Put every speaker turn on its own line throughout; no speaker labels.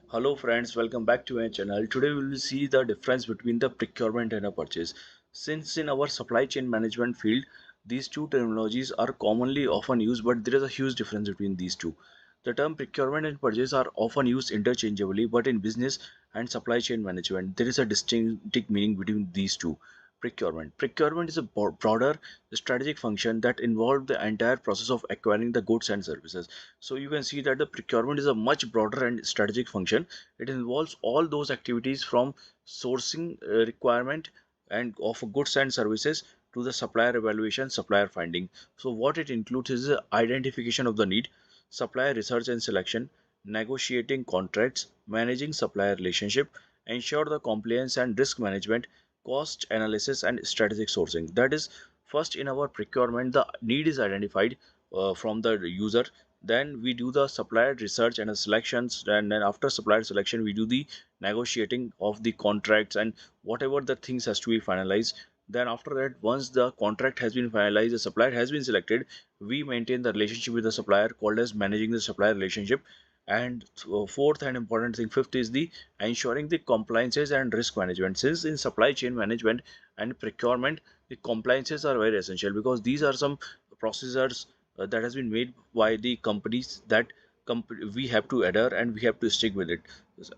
Hello friends, welcome back to my channel. Today we will see the difference between the procurement and a purchase. Since in our supply chain management field, these two terminologies are commonly often used, but there is a huge difference between these two. The term procurement and purchase are often used interchangeably, but in business and supply chain management, there is a distinct meaning between these two. Procurement is a broader strategic function that involves the entire process of acquiring the goods and services. So you can see that the procurement is a much broader and strategic function. It involves all those activities from sourcing requirement and of goods and services to the supplier evaluation, supplier finding. So what it includes is the identification of the need, supplier research and selection, negotiating contracts, managing supplier relationship, ensure the compliance and risk management, cost analysis and strategic sourcing. That is, first in our procurement the need is identified from the user, then we do the supplier research and the selections, and then after supplier selection we do the negotiating of the contracts and whatever the things has to be finalized. Then after that, once the contract has been finalized, the supplier has been selected, we maintain the relationship with the supplier called as managing the supplier relationship. And fourth and important thing, fifth, is the ensuring the compliances and risk management. Since in supply chain management and procurement the compliances are very essential, because these are some procedures that has been made by the companies that we have to adhere and we have to stick with it.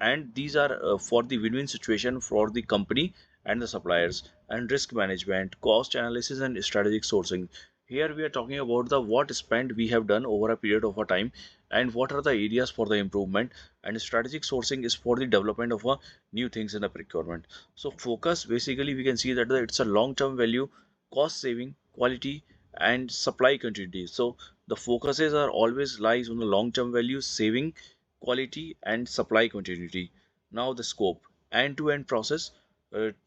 And these are for the win-win situation for the company and the suppliers. And risk management, cost analysis and strategic sourcing, here we are talking about the what spend we have done over a period of a time and what are the areas for the improvement. And strategic sourcing is for the development of new things in the procurement. So focus, basically we can see that it's a long-term value, cost saving, quality and supply continuity. So the focuses are always lies on the long-term value, saving, quality and supply continuity. Now the scope, end-to-end process,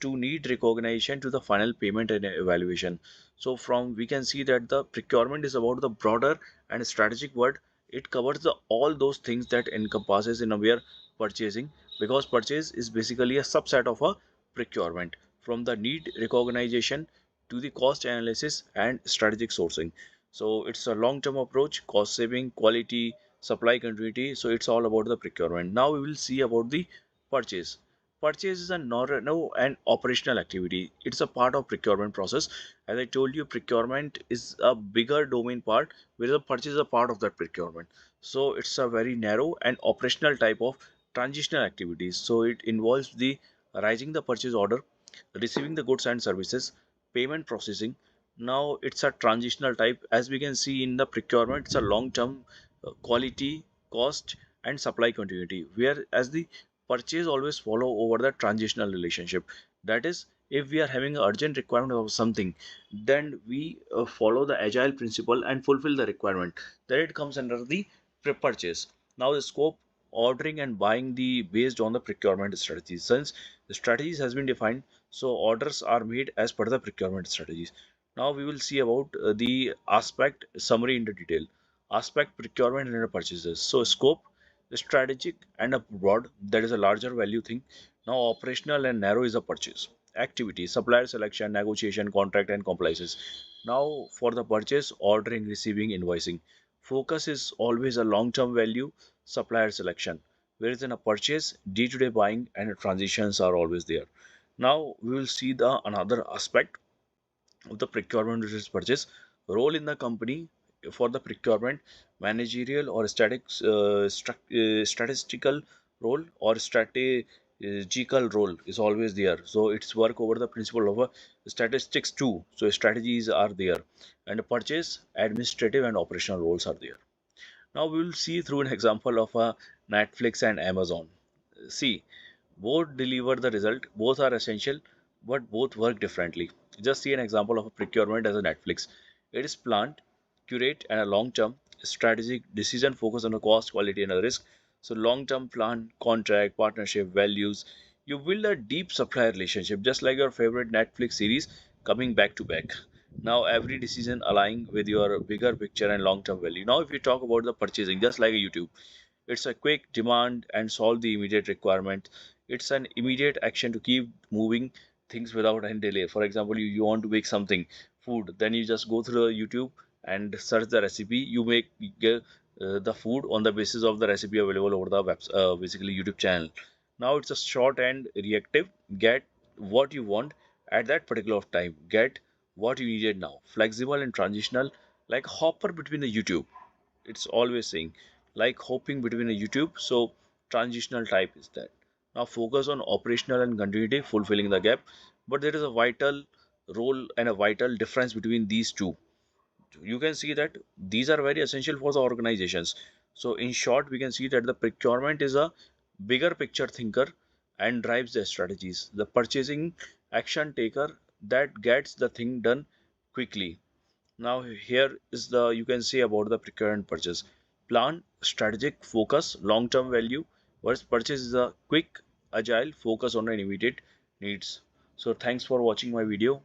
to need recognition to the final payment and evaluation. So from we can see that the procurement is about the broader and strategic word. It covers the all those things that encompasses in a we are purchasing, because purchase is basically a subset of a procurement, from the need recognition to the cost analysis and strategic sourcing. So it's a long-term approach, cost saving, quality, supply continuity. So it's all about the procurement. Now we will see about the purchase. Purchase is a no and operational activity. It's a part of procurement process. As I told you, procurement is a bigger domain part, where the purchase is a part of that procurement. So it's a very narrow and operational type of transitional activities. So it involves the raising the purchase order, receiving the goods and services, payment processing. Now it's a transitional type. As we can see in the procurement, it's a long term, quality, cost and supply continuity, whereas the purchase always follow over the transitional relationship. That is, if we are having an urgent requirement of something, then we follow the agile principle and fulfill the requirement, then it comes under the purchase. Now the scope, ordering and buying the based on the procurement strategies. Since the strategies has been defined, so orders are made as per the procurement strategies. Now we will see about the aspect summary in the detail. Aspect, procurement and purchases. So scope, strategic and a broad, that is a larger value thing. Now operational and narrow is a purchase. Activity, supplier selection, negotiation, contract and compliances. Now for the purchase, ordering, receiving, invoicing. Focus is always a long-term value, supplier selection, whereas in a purchase, day-to-day buying and transitions are always there. Now we will see the another aspect of the procurement versus purchase. Role in the company for the procurement, managerial or statistical role or strategical role is always there. So it's work over the principle of a statistics too. So strategies are there, and purchase, administrative and operational roles are there. Now we will see through an example of a Netflix and Amazon. See, both deliver the result, both are essential, but both work differently. Just see an example of a procurement as a Netflix. It is planned, curate, and a long-term strategic decision focused on the cost, quality, and the risk. So long-term plan, contract, partnership, values. You build a deep supplier relationship, just like your favorite Netflix series coming back to back. Now every decision aligning with your bigger picture and long-term value. Now if you talk about the purchasing, just like a YouTube, it's a quick demand and solve the immediate requirement. It's an immediate action to keep moving things without any delay. For example, you want to make something, food, then you just go through YouTube and search the recipe. You make the food on the basis of the recipe available over the web, basically YouTube channel. Now it's a short and reactive. Get what you want at that particular time. Get what you needed now. Flexible and transitional, like hopper between the YouTube. It's always saying like hopping between a YouTube. So transitional type is that. Now focus on operational and continuity, fulfilling the gap. But there is a vital role and a vital difference between these two. You can see that these are very essential for the organizations. So in short, we can see that the procurement is a bigger picture thinker and drives the strategies. The purchasing action taker that gets the thing done quickly. Now here is the you can say about the procurement purchase. Plan, strategic, focus, long-term value. Whereas purchase is a quick, agile, focus on an immediate needs. So thanks for watching my video.